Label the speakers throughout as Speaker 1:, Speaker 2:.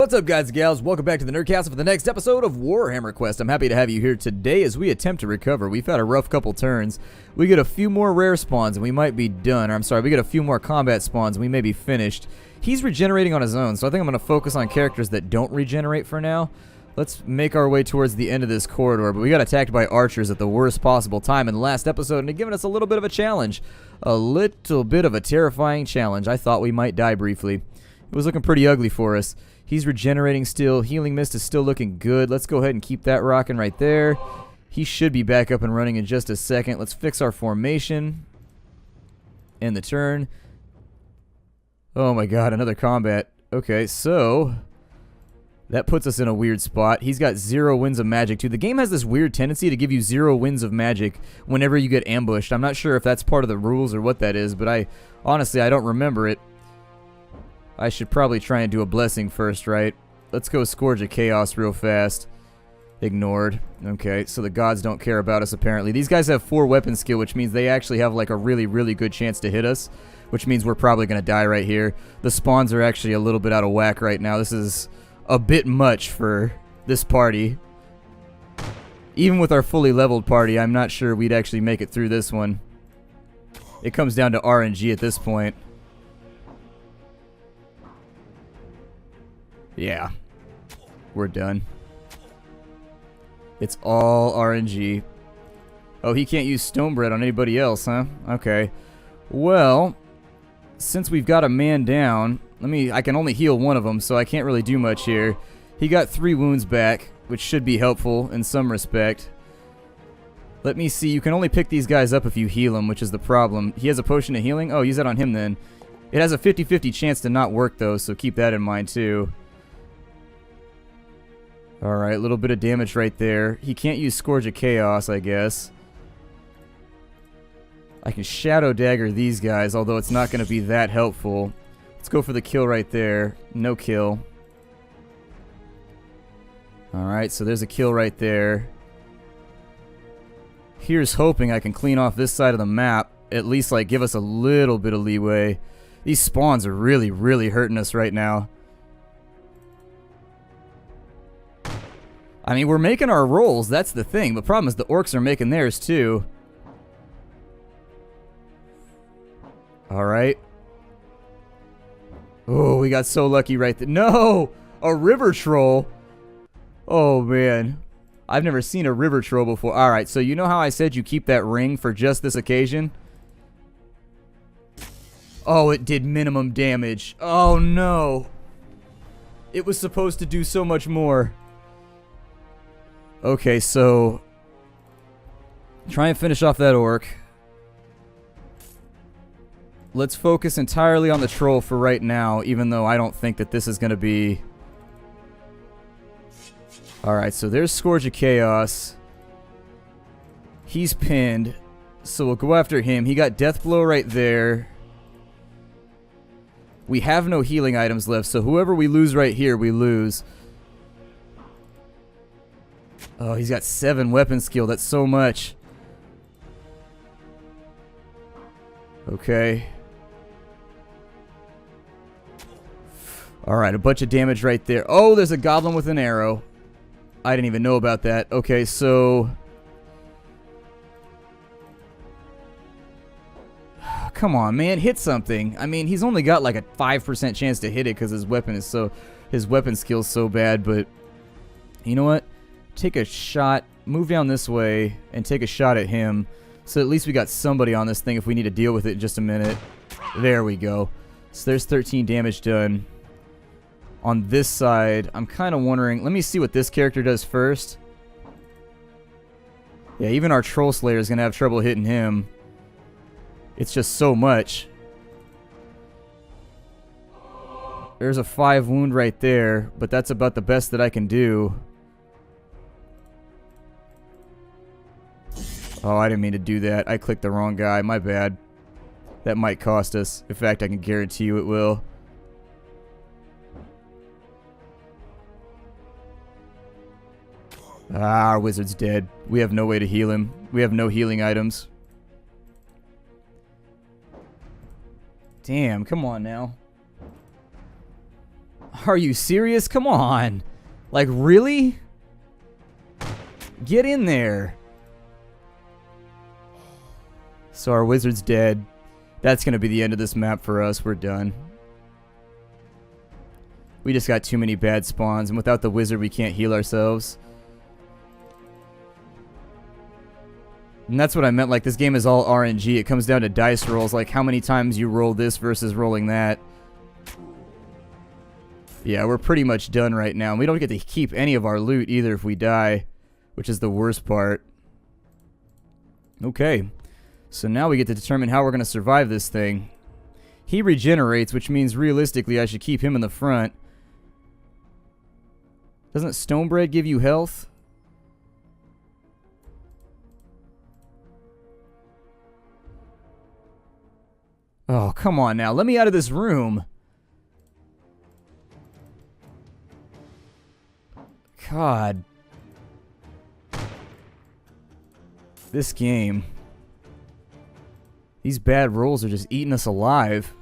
Speaker 1: What's up, guys and gals? Welcome back to the Nerdcast for the next episode of Warhammer Quest. I'm happy to have you here today as we attempt to recover. We've had a rough couple turns. We get a few more rare spawns and we might be done. Or I'm sorry, we get a few more combat spawns and we may be finished. He's regenerating on his own, so I think I'm going to focus on characters that don't regenerate for now. Let's make our way towards the end of this corridor, but we got attacked by archers at the worst possible time in the last episode, and they've given us a little bit of a challenge. A little bit of a terrifying challenge. I thought we might die briefly. It was looking pretty ugly for us. He's regenerating still. Healing Mist is still looking good. Let's go ahead and keep that rocking right there. He should be back up and running in just a second. Let's fix our formation. End the turn. Oh my god, another combat. Okay, so that puts us in a weird spot. He's got 0 winds of magic too. The game has this weird tendency to give you 0 winds of magic whenever you get ambushed. I'm not sure if that's part of the rules or what that is, but honestly, I don't remember it. I should probably try and do a blessing first, right? Let's go Scourge of Chaos real fast. Ignored. Okay, so the gods don't care about us apparently. These guys have 4 weapon skill, which means they actually have like a really, really good chance to hit us, which means we're probably going to die right here. The spawns are actually a little bit out of whack right now. This is a bit much for this party. Even with our fully leveled party, I'm not sure we'd actually make it through this one. It comes down to RNG at this point. Yeah, we're done. It's all RNG. Oh, he can't use Stonebread on anybody else, huh? Okay. Well, since we've got a man down, I can only heal one of them, so I can't really do much here. He got 3 wounds back, which should be helpful in some respect. Let me see. You can only pick these guys up if you heal them, which is the problem. He has a potion of healing? Oh, use that on him then. It has a 50-50 chance to not work, though, so keep that in mind, too. Alright, a little bit of damage right there. He can't use Scourge of Chaos, I guess. I can Shadow Dagger these guys, although it's not going to be that helpful. Let's go for the kill right there. No kill. Alright, so there's a kill right there. Here's hoping I can clean off this side of the map. At least, like, give us a little bit of leeway. These spawns are really, really hurting us right now. I mean, we're making our rolls, that's the thing. The problem is the orcs are making theirs too. Alright. Oh, we got so lucky right there. No! A river troll! Oh, man. I've never seen a river troll before. Alright, so you know how I said you keep that ring for just this occasion? Oh, it did minimum damage. Oh, no. It was supposed to do so much more. Okay, so try and finish off that orc. Let's focus entirely on the troll for right now, even though I don't think that this is going to be... Alright, so there's Scourge of Chaos. He's pinned, so we'll go after him. He got Death Blow right there. We have no healing items left, so whoever we lose right here, we lose. Oh, he's got 7 weapon skill. That's so much. Okay. Alright, a bunch of damage right there. Oh, there's a goblin with an arrow. I didn't even know about that. Okay, so... Come on, man. Hit something. I mean, he's only got like a 5% chance to hit it because his weapon skill's so bad, but... You know what? Take a shot, move down this way, and take a shot at him. So at least we got somebody on this thing if we need to deal with it in just a minute. There we go. So there's 13 damage done. On this side, I'm kind of wondering... Let me see what this character does first. Yeah, even our Troll Slayer is going to have trouble hitting him. It's just so much. There's a 5 wound right there, but that's about the best that I can do. Oh, I didn't mean to do that. I clicked the wrong guy. My bad. That might cost us. In fact, I can guarantee you it will. Ah, our wizard's dead. We have no way to heal him. We have no healing items. Damn, come on now. Are you serious? Come on. Like, really? Get in there. So our wizard's dead. That's going to be the end of this map for us. We're done. We just got too many bad spawns, and without the wizard, we can't heal ourselves. And that's what I meant, like, this game is all RNG. It comes down to dice rolls, like how many times you roll this versus rolling that. Yeah, we're pretty much done right now. And we don't get to keep any of our loot either if we die, which is the worst part. Okay, so now we get to determine how we're going to survive this thing. He regenerates, which means realistically I should keep him in the front. Doesn't Stonebread give you health? Oh, come on now. Let me out of this room. God. This game. These bad rolls are just eating us alive.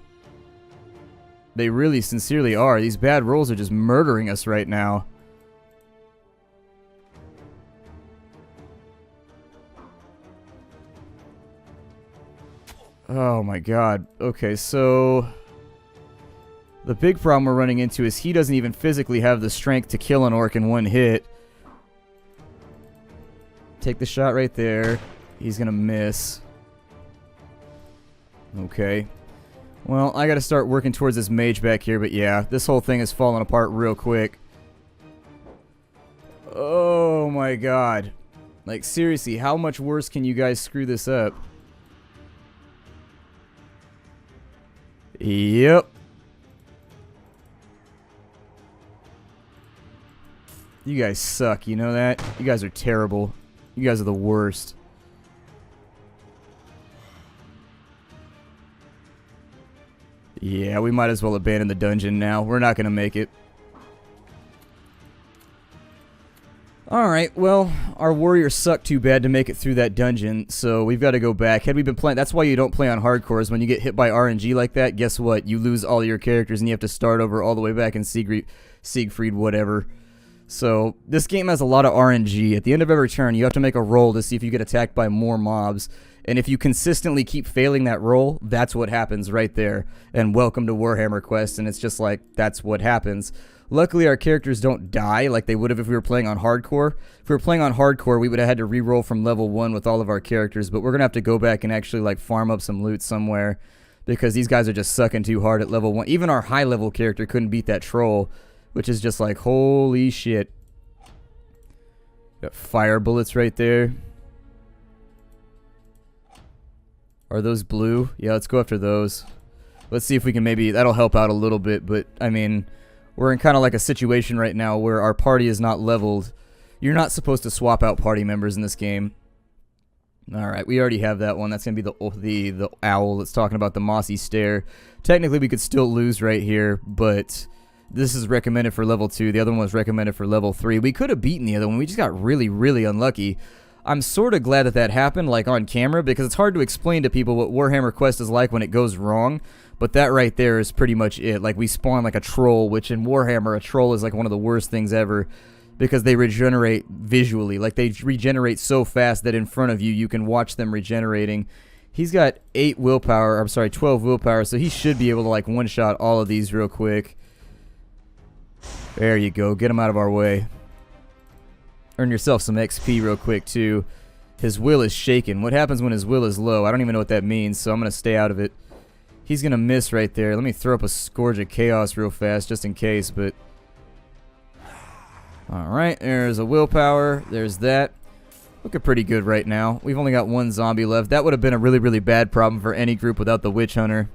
Speaker 1: They really sincerely are. These bad rolls are just murdering us right now. Oh my god. Okay, so the big problem we're running into is he doesn't even physically have the strength to kill an orc in one hit. Take the shot right there. He's gonna miss. Okay. Well, I gotta start working towards this mage back here, but yeah, this whole thing is falling apart real quick. Oh my god. Like, seriously, how much worse can you guys screw this up? Yep. You guys suck, you know that? You guys are terrible. You guys are the worst. Yeah, we might as well abandon the dungeon now. We're not gonna make it. Alright, well, our warriors suck too bad to make it through that dungeon, so we've got to go back. Had we been playing, that's why you don't play on hardcore, is when you get hit by RNG like that, guess what? You lose all your characters and you have to start over all the way back in Siegfried, whatever. So, this game has a lot of RNG. At the end of every turn, you have to make a roll to see if you get attacked by more mobs. And if you consistently keep failing that roll, that's what happens right there. And welcome to Warhammer Quest, and it's just like, that's what happens. Luckily, our characters don't die like they would have if we were playing on hardcore. If we were playing on hardcore, we would have had to re-roll from level 1 with all of our characters, but we're going to have to go back and actually like farm up some loot somewhere because these guys are just sucking too hard at level 1. Even our high-level character couldn't beat that troll, which is just like, holy shit. Got fire bullets right there. Are those blue? Yeah, let's go after those. Let's see if we can maybe, that'll help out a little bit, but I mean, we're in kind of like a situation right now where our party is not leveled. You're not supposed to swap out party members in this game. Alright, we already have that one. That's going to be the owl that's talking about the mossy stare. Technically, we could still lose right here, but this is recommended for level 2. The other one was recommended for level 3. We could have beaten the other one. We just got really, really unlucky. I'm sort of glad that that happened, like, on camera, because it's hard to explain to people what Warhammer Quest is like when it goes wrong. But that right there is pretty much it. Like, we spawn like a troll, which in Warhammer, a troll is like one of the worst things ever because they regenerate visually. Like, they regenerate so fast that in front of you, you can watch them regenerating. He's got 12 willpower, so he should be able to, like, one-shot all of these real quick. There you go. Get him out of our way. Earn yourself some XP real quick, too. His will is shaken. What happens when his will is low? I don't even know what that means, so I'm going to stay out of it. He's going to miss right there. Let me throw up a Scourge of Chaos real fast, just in case, but... Alright, there's a willpower. There's that. Looking pretty good right now. We've only got one zombie left. That would have been a really, really bad problem for any group without the Witch Hunter.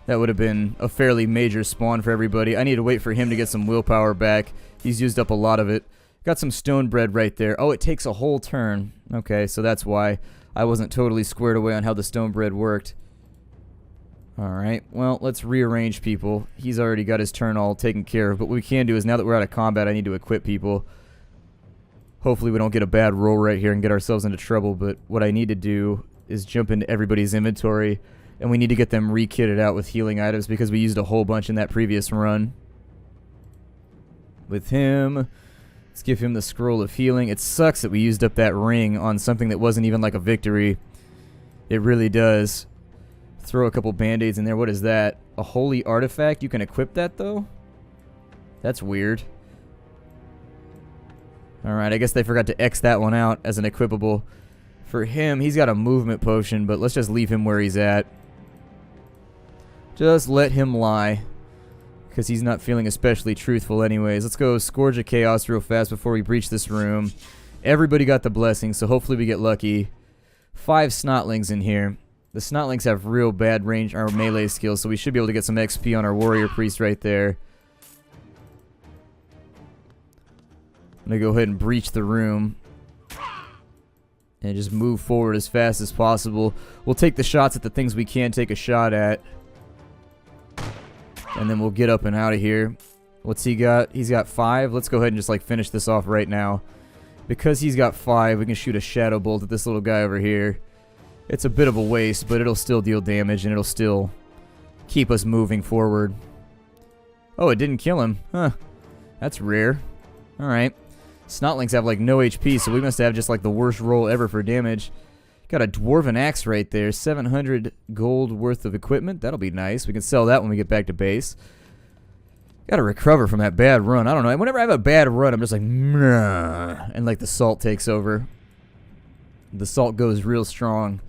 Speaker 1: That would have been a fairly major spawn for everybody. I need to wait for him to get some willpower back. He's used up a lot of it. Got some stone bread right there. Oh, it takes a whole turn. Okay, so that's why I wasn't totally squared away on how the stone bread worked. Alright, well, let's rearrange people. He's already got his turn all taken care of. But what we can do is, now that we're out of combat, I need to equip people. Hopefully we don't get a bad roll right here and get ourselves into trouble. But what I need to do is jump into everybody's inventory. And we need to get them re-kitted out with healing items because we used a whole bunch in that previous run. with him. Let's give him the scroll of healing. It sucks that we used up that ring on something that wasn't even like a victory. It really does. Throw a couple band-aids in there. What is that? A holy artifact? You can equip that, though? That's weird. Alright, I guess they forgot to X that one out as an equipable. For him, he's got a movement potion, but let's just leave him where he's at. Just let him lie. Because he's not feeling especially truthful anyways. Let's go Scourge of Chaos real fast before we breach this room. Everybody got the blessing, so hopefully we get lucky. 5 Snotlings in here. The Snotlings have real bad range or melee skills, so we should be able to get some XP on our Warrior Priest right there. I'm going to go ahead and breach the room. And just move forward as fast as possible. We'll take the shots at the things we can take a shot at. And then we'll get up and out of here. What's he got? He's got 5. Let's go ahead and just like finish this off right now. Because he's got 5, we can shoot a shadow bolt at this little guy over here. It's a bit of a waste, but it'll still deal damage and it'll still keep us moving forward. Oh, it didn't kill him. Huh. That's rare. Alright. Snotlings have like no HP, so we must have just like the worst roll ever for damage. Got a dwarven axe right there. 700 gold worth of equipment. That'll be nice. We can sell that when we get back to base. Gotta recover from that bad run. I don't know. Whenever I have a bad run, I'm just like, meh, and like the salt takes over. The salt goes real strong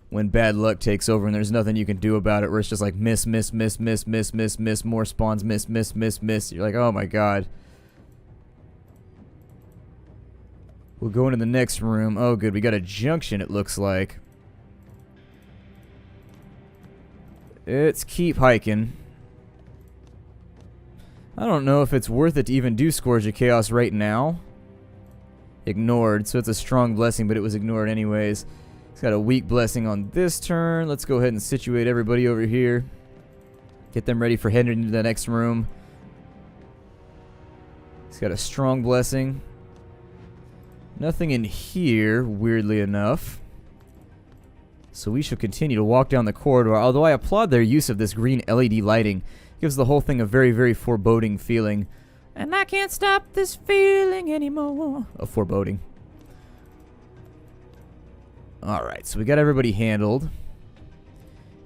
Speaker 1: when bad luck takes over and there's nothing you can do about it, where it's just like miss, miss, miss, miss, miss, miss, miss, more spawns, miss, miss, miss, miss. You're like, oh my god. We'll go into the next room. Oh, good. We got a junction, it looks like. Let's keep hiking. I don't know if it's worth it to even do Scourge of Chaos right now. Ignored, so it's a strong blessing, but it was ignored anyways. It's got a weak blessing on this turn. Let's go ahead and situate everybody over here. Get them ready for heading into the next room. It's got a strong blessing. Nothing in here, weirdly enough. So we shall continue to walk down the corridor, although I applaud their use of this green LED lighting. It gives the whole thing a very, very foreboding feeling. And I can't stop this feeling anymore. Of foreboding. Alright, so we got everybody handled.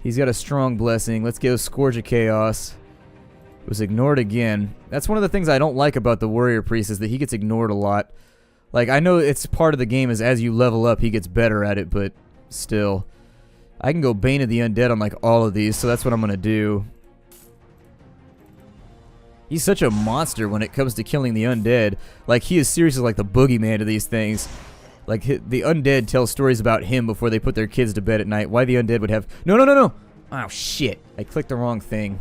Speaker 1: He's got a strong blessing. Let's go Scourge of Chaos. It was ignored again. That's one of the things I don't like about the Warrior Priest, is that he gets ignored a lot. Like, I know it's part of the game is as you level up, he gets better at it, but still. I can go Bane of the Undead on, like, all of these, so that's what I'm going to do. He's such a monster when it comes to killing the undead. Like, he is seriously like the boogeyman to these things. Like, the undead tell stories about him before they put their kids to bed at night. Why the undead would have... No, no, no, no! Oh, shit. I clicked the wrong thing.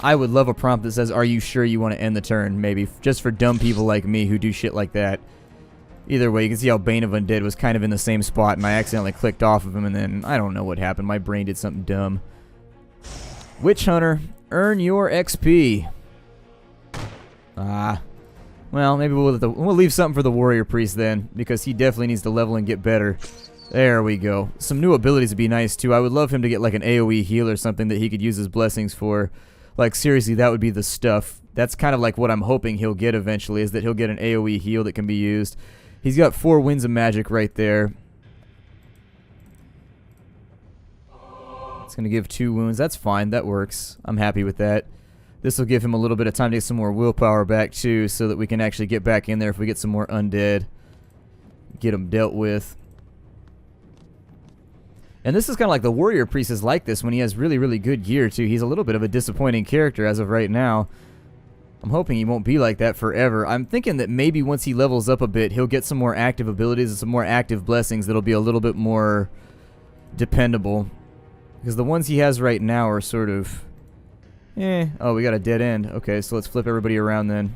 Speaker 1: I would love a prompt that says, are you sure you want to end the turn? Maybe. Just for dumb people like me who do shit like that. Either way, you can see how Bane of Undead was kind of in the same spot, and I accidentally clicked off of him, and then I don't know what happened. My brain did something dumb. Witch Hunter, earn your XP. Well, maybe we'll leave something for the Warrior Priest then, because he definitely needs to level and get better. There we go. Some new abilities would be nice, too. I would love him to get, like, an AoE heal or something that he could use his blessings for. Like, seriously, that would be the stuff. That's kind of like what I'm hoping he'll get eventually, is that he'll get an AoE heal that can be used. He's got 4 Winds of Magic right there. It's going to give 2 wounds. That's fine. That works. I'm happy with that. This will give him a little bit of time to get some more willpower back, too, so that we can actually get back in there if we get some more undead. Get them dealt with. And this is kind of like the Warrior Priest is like this when he has really, really good gear, too. He's a little bit of a disappointing character as of right now. I'm hoping he won't be like that forever. I'm thinking that maybe once he levels up a bit, he'll get some more active abilities and some more active blessings that'll be a little bit more dependable. Because the ones he has right now are sort of... Oh, we got a dead end. Okay, so let's flip everybody around then.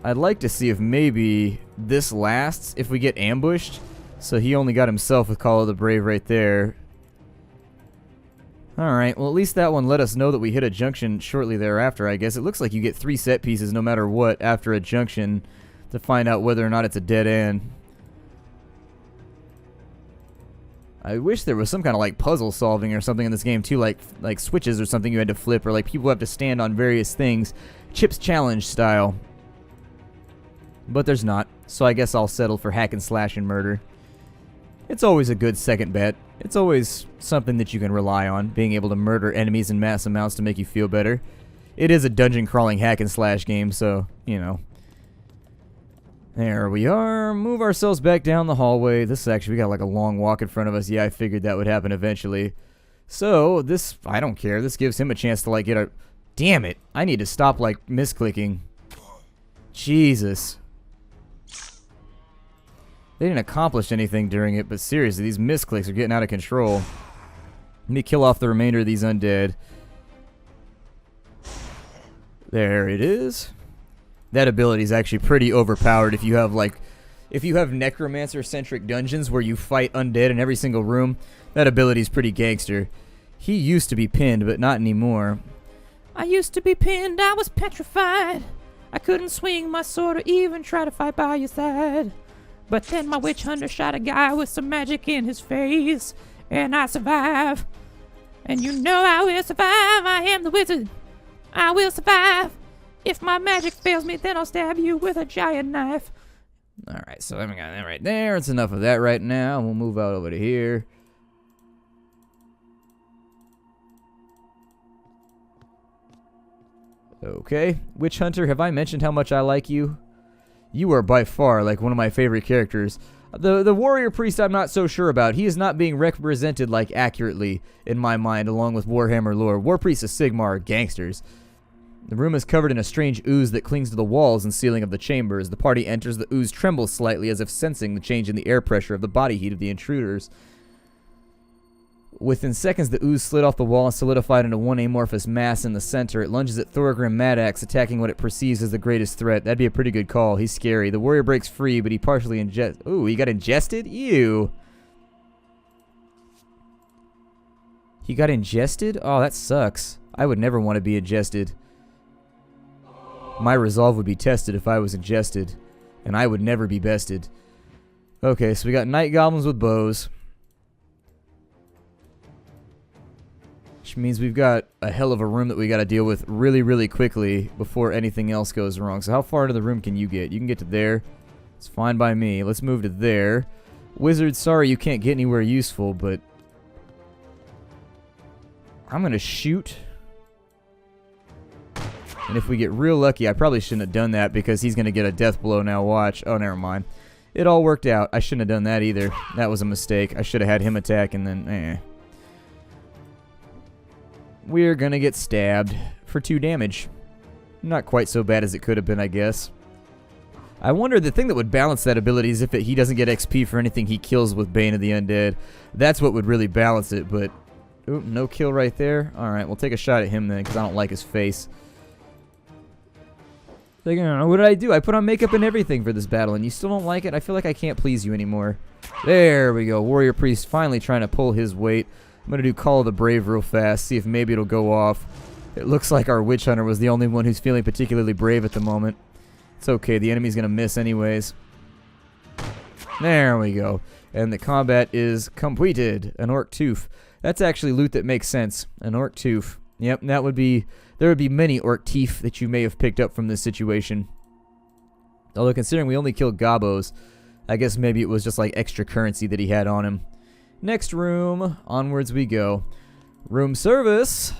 Speaker 1: I'd like to see if maybe this lasts if we get ambushed. So he only got himself with Call of the Brave right there. Alright, well at least that one let us know that we hit a junction shortly thereafter, I guess. It looks like you get 3 set pieces no matter what after a junction to find out whether or not it's a dead end. I wish there was some kind of like puzzle solving or something in this game too, like switches or something you had to flip, or like people have to stand on various things, Chip's Challenge style. But there's not, so I guess I'll settle for hack and slash and murder. It's always a good second bet. It's always something that you can rely on, being able to murder enemies in mass amounts to make you feel better. It is a dungeon crawling hack and slash game, so, you know. There we are. Move ourselves back down the hallway. This is actually, we got like a long walk in front of us. Yeah, I figured that would happen eventually. So, this, I don't care. This gives him a chance to like get a... Damn it. I need to stop like misclicking. Jesus. They didn't accomplish anything during it, but seriously, these misclicks are getting out of control. Let me kill off the remainder of these undead. There it is. That ability is actually pretty overpowered if you have necromancer-centric dungeons where you fight undead in every single room. That ability is pretty gangster. He used to be pinned, but not anymore. I used to be pinned, I was petrified. I couldn't swing my sword or even try to fight by your side. But then my witch hunter shot a guy with some magic in his face, and I survive. And you know I will survive, I am the wizard. I will survive. If my magic fails me, then I'll stab you with a giant knife. Alright, so we got that right there. It's enough of that right now. We'll move out over to here. Okay. Witch Hunter, have I mentioned how much I like you? You are by far like one of my favorite characters. The Warrior Priest I'm not so sure about. He is not being represented like accurately in my mind along with Warhammer lore. War Priests of Sigmar are gangsters. The room is covered in a strange ooze that clings to the walls and ceiling of the chamber. As the party enters, the ooze trembles slightly as if sensing the change in the air pressure of the body heat of the intruders. Within seconds, the ooze slid off the wall and solidified into one amorphous mass in the center. It lunges at Thorgrim Madax, attacking what it perceives as the greatest threat. That'd be a pretty good call. He's scary. The warrior breaks free, but he partially ingests... Ooh, he got ingested? Ew. He got ingested? Oh, that sucks. I would never want to be ingested. My resolve would be tested if I was ingested, and I would never be bested. Okay, so we got night goblins with bows. Which means we've got a hell of a room that we got to deal with really, really quickly before anything else goes wrong. So how far into the room can you get? You can get to there. It's fine by me. Let's move to there. Wizard, sorry you can't get anywhere useful, but... I'm going to shoot. And if we get real lucky, I probably shouldn't have done that because he's going to get a death blow now. Watch. Oh, never mind. It all worked out. I shouldn't have done that either. That was a mistake. I should have had him attack and then... We're gonna get stabbed for 2 damage. Not quite so bad as it could have been, I guess. I wonder, the thing that would balance that ability is if he doesn't get XP for anything he kills with Bane of the Undead. That's what would really balance it, but... Ooh, no kill right there. Alright, we'll take a shot at him then, because I don't like his face. Like, what did I do? I put on makeup and everything for this battle, and you still don't like it? I feel like I can't please you anymore. There we go. Warrior Priest finally trying to pull his weight. I'm going to do Call of the Brave real fast, see if maybe it'll go off. It looks like our Witch Hunter was the only one who's feeling particularly brave at the moment. It's okay, the enemy's going to miss anyways. There we go. And the combat is completed. An Orc Tooth. That's actually loot that makes sense. An Orc Tooth. Yep, that would be... There would be many Orc Teeth that you may have picked up from this situation. Although considering we only killed Gobos, I guess maybe it was just like extra currency that he had on him. Next room, onwards we go. Room service.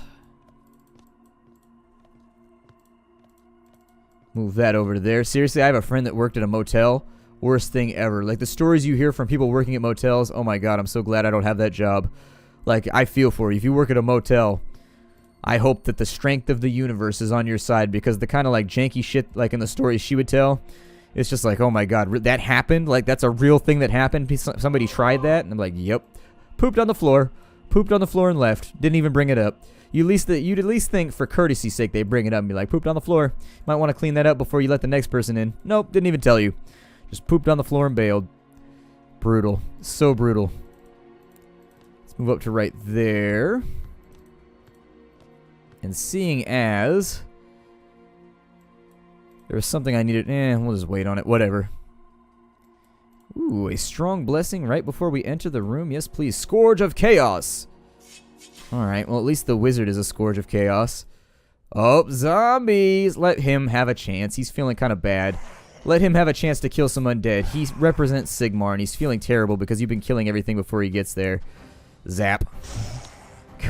Speaker 1: Move that over to there. Seriously, I have a friend that worked at a motel. Worst thing ever. Like the stories you hear from people working at motels, oh my god, I'm so glad I don't have that job. Like, I feel for you. If you work at a motel, I hope that the strength of the universe is on your side, because the kind of like janky shit like in the stories she would tell, it's just like, oh my god, that happened? Like, that's a real thing that happened? Somebody tried that? And I'm like, yep. Pooped on the floor. Pooped on the floor and left. Didn't even bring it up. You'd at least think, for courtesy's sake, they bring it up and be like, pooped on the floor. Might want to clean that up before you let the next person in. Nope, didn't even tell you. Just pooped on the floor and bailed. Brutal. So brutal. Let's move up to right there. And seeing as... there was something I needed... we'll just wait on it. Whatever. Ooh, a strong blessing right before we enter the room. Yes, please. Scourge of Chaos. Alright, well, at least the wizard is a Scourge of Chaos. Oh, zombies! Let him have a chance. He's feeling kind of bad. Let him have a chance to kill some undead. He represents Sigmar, and he's feeling terrible because you've been killing everything before he gets there. Zap.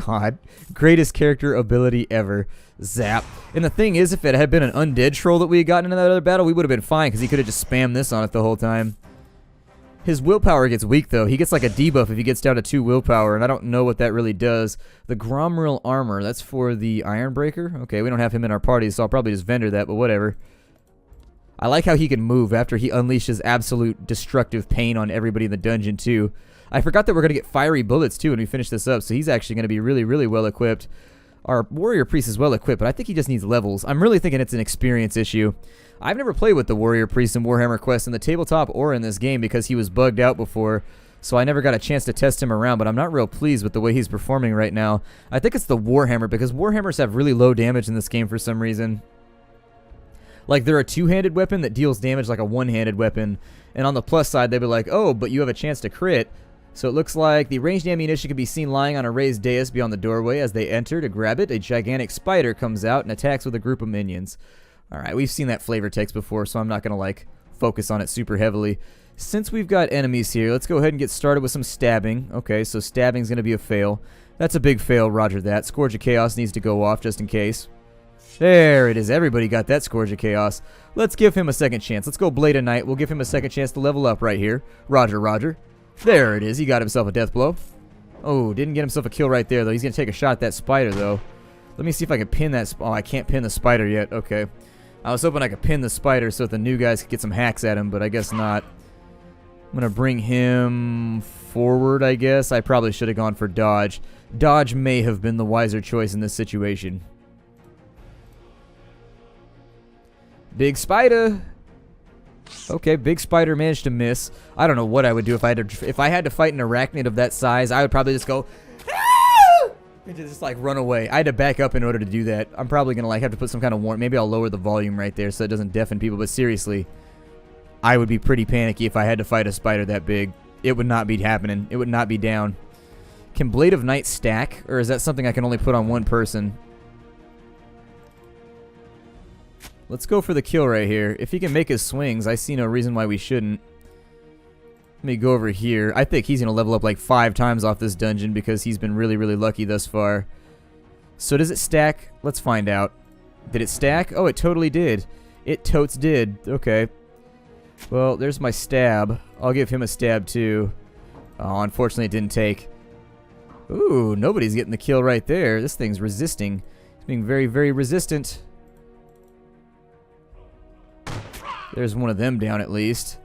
Speaker 1: God. Greatest character ability ever. Zap. And the thing is, if it had been an undead troll that we had gotten in that other battle, we would have been fine because he could have just spammed this on it the whole time. His willpower gets weak, though. He gets like a debuff if he gets down to 2 willpower, and I don't know what that really does. The Gromril armor, that's for the Ironbreaker? Okay, we don't have him in our party, so I'll probably just vendor that, but whatever. I like how he can move after he unleashes absolute destructive pain on everybody in the dungeon, too. I forgot that we're going to get fiery bullets, too, when we finish this up, so he's actually going to be really, really well equipped. Our warrior priest is well equipped, but I think he just needs levels. I'm really thinking it's an experience issue. I've never played with the warrior priest in Warhammer Quest in the tabletop or in this game because he was bugged out before, so I never got a chance to test him around, but I'm not real pleased with the way he's performing right now. I think it's the Warhammer, because Warhammers have really low damage in this game for some reason. Like, they're a two-handed weapon that deals damage like a one-handed weapon, and on the plus side, they'd be like, oh, but you have a chance to crit. So it looks like the ranged ammunition can be seen lying on a raised dais beyond the doorway. As they enter to grab it, a gigantic spider comes out and attacks with a group of minions. Alright, we've seen that flavor text before, so I'm not going to, like, focus on it super heavily. Since we've got enemies here, let's go ahead and get started with some stabbing. Okay, so stabbing's going to be a fail. That's a big fail, roger that. Scourge of Chaos needs to go off just in case. There it is. Everybody got that Scourge of Chaos. Let's give him a second chance. Let's go Blade of Night. We'll give him a second chance to level up right here. Roger, roger. There it is. He got himself a death blow. Oh, didn't get himself a kill right there, though. He's going to take a shot at that spider, though. Let me see if I can pin that. Oh, I can't pin the spider yet. Okay. I was hoping I could pin the spider so that the new guys could get some hacks at him, but I guess not. I'm going to bring him forward, I guess. I probably should have gone for dodge. Dodge may have been the wiser choice in this situation. Big spider. Okay, big spider managed to miss. I don't know what I would do if I had to fight an arachnid of that size. I would probably just go and just like run away. I had to back up in order to do that. I'm probably gonna like have to put some kind of warning. Maybe I'll lower the volume right there so it doesn't deafen people. But seriously, I would be pretty panicky if I had to fight a spider that big. It would not be happening. It would not be down. Can Blade of Night stack, or is that something I can only put on one person? Let's go for the kill right here. If he can make his swings, I see no reason why we shouldn't. Let me go over here. I think he's going to level up like 5 times off this dungeon because he's been really, really lucky thus far. So does it stack? Let's find out. Did it stack? Oh, it totally did. It totes did. Okay. Well, there's my stab. I'll give him a stab too. Oh, unfortunately it didn't take. Ooh, nobody's getting the kill right there. This thing's resisting. It's being very, very resistant. There's one of them down at least.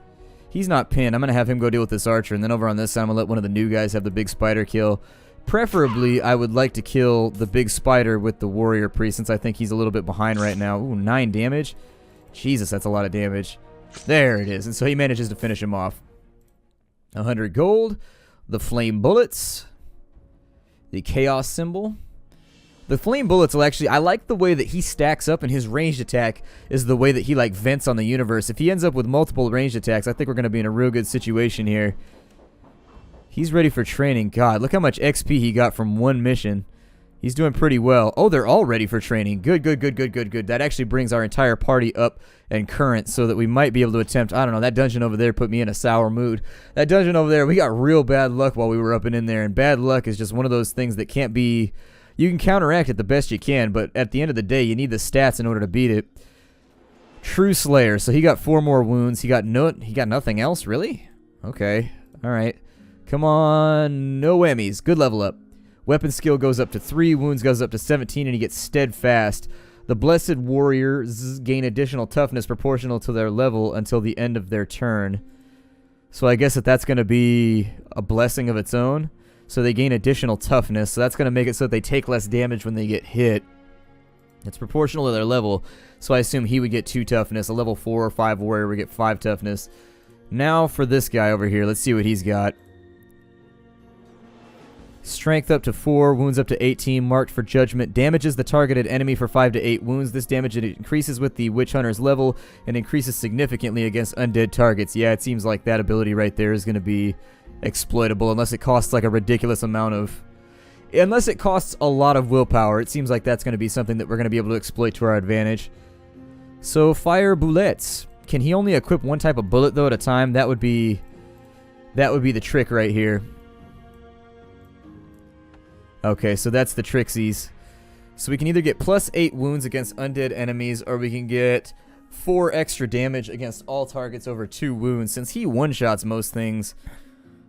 Speaker 1: He's not pinned. I'm going to have him go deal with this archer. And then over on this side, I'm going to let one of the new guys have the big spider kill. Preferably, I would like to kill the big spider with the warrior priest since I think he's a little bit behind right now. Ooh, 9 damage. Jesus, that's a lot of damage. There it is. And so he manages to finish him off. 100 gold. The flame bullets. The chaos symbol. The flame bullets will actually, I like the way that he stacks up, and his ranged attack is the way that he like vents on the universe. If he ends up with multiple ranged attacks, I think we're going to be in a real good situation here. He's ready for training. God, look how much XP he got from one mission. He's doing pretty well. Oh, they're all ready for training. Good, good, good, good, good, good. That actually brings our entire party up and current so that we might be able to attempt, I don't know, that dungeon over there put me in a sour mood. That dungeon over there, we got real bad luck while we were up and in there, and bad luck is just one of those things that can't be... You can counteract it the best you can, but at the end of the day, you need the stats in order to beat it. True Slayer. So he got 4 more wounds. He got nothing else, really? Okay. All right. Come on. No whammies. Good level up. Weapon skill goes up to 3. Wounds goes up to 17, and he gets steadfast. The Blessed Warriors gain additional toughness proportional to their level until the end of their turn. So I guess that's going to be a blessing of its own. So they gain additional toughness, so that's going to make it so that they take less damage when they get hit. It's proportional to their level, so I assume he would get 2 toughness. A level 4 or 5 warrior would get 5 toughness. Now for this guy over here, let's see what he's got. Strength up to 4, wounds up to 18, marked for judgment. Damages the targeted enemy for 5 to 8 wounds. This damage increases with the Witch Hunter's level and increases significantly against undead targets. Yeah, it seems like that ability right there is going to be exploitable unless it costs like a ridiculous amount of... Unless it costs a lot of willpower. It seems like that's going to be something that we're going to be able to exploit to our advantage. So, fire bullets. Can he only equip one type of bullet though at a time? That would be the trick right here. Okay, so that's the tricksies. So we can either get plus 8 wounds against undead enemies, or we can get 4 extra damage against all targets over 2 wounds. Since he one-shots most things,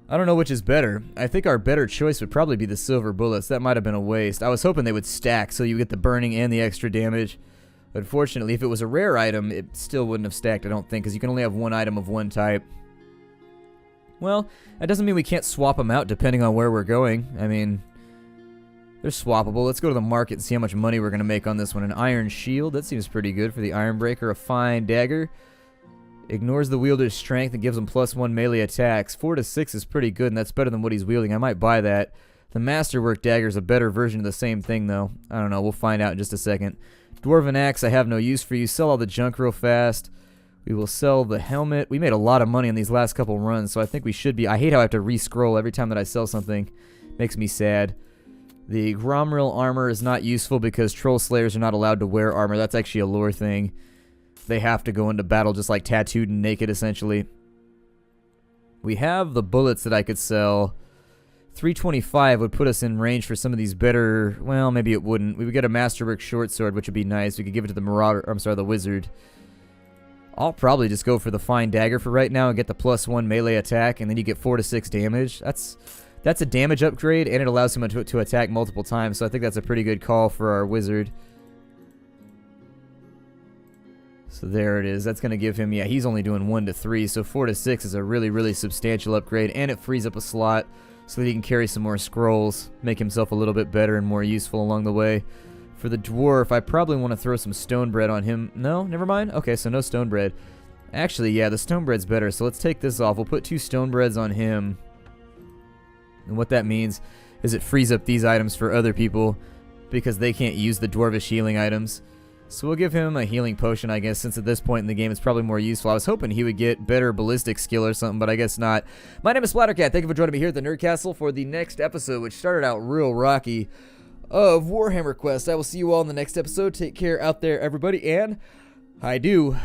Speaker 1: I don't know which is better. I think our better choice would probably be the silver bullets. That might have been a waste. I was hoping they would stack so you get the burning and the extra damage. Unfortunately, if it was a rare item, it still wouldn't have stacked, I don't think, because you can only have one item of one type. Well, that doesn't mean we can't swap them out depending on where we're going. I mean... They're swappable. Let's go to the market and see how much money we're going to make on this one. An iron shield. That seems pretty good for the iron breaker. A fine dagger. Ignores the wielder's strength and gives him +1 melee attacks. 4 to 6 is pretty good, and that's better than what he's wielding. I might buy that. The masterwork dagger is a better version of the same thing, though. I don't know. We'll find out in just a second. Dwarven axe. I have no use for you. Sell all the junk real fast. We will sell the helmet. We made a lot of money on these last couple runs, so I think we should be... I hate how I have to re-scroll every time that I sell something. Makes me sad. The Gromril armor is not useful because troll slayers are not allowed to wear armor. That's actually a lore thing. They have to go into battle just like tattooed and naked, essentially. We have the bullets that I could sell. 325 would put us in range for some of these better... Well, maybe it wouldn't. We would get a masterwork short sword, which would be nice. We could give it to the marauder... I'm sorry, the wizard. I'll probably just go for the fine dagger for right now and get the +1 melee attack, and then you get 4 to 6 damage. That's a damage upgrade, and it allows him to attack multiple times, so I think that's a pretty good call for our wizard. So there it is. That's going to give him, yeah, he's only doing 1 to 3, so 4 to 6 is a really, really substantial upgrade, and it frees up a slot so that he can carry some more scrolls, make himself a little bit better and more useful along the way. For the dwarf, I probably want to throw some stone bread on him. No, never mind. Okay, so no stone bread. Actually, yeah, the stone bread's better, so let's take this off. We'll put 2 stone breads on him. And what that means is it frees up these items for other people because they can't use the dwarvish healing items. So we'll give him a healing potion, I guess, since at this point in the game it's probably more useful. I was hoping he would get better ballistic skill or something, but I guess not. My name is Splattercat. Thank you for joining me here at the Nerd Castle for the next episode, which started out real rocky, of Warhammer Quest. I will see you all in the next episode. Take care out there, everybody, and I do.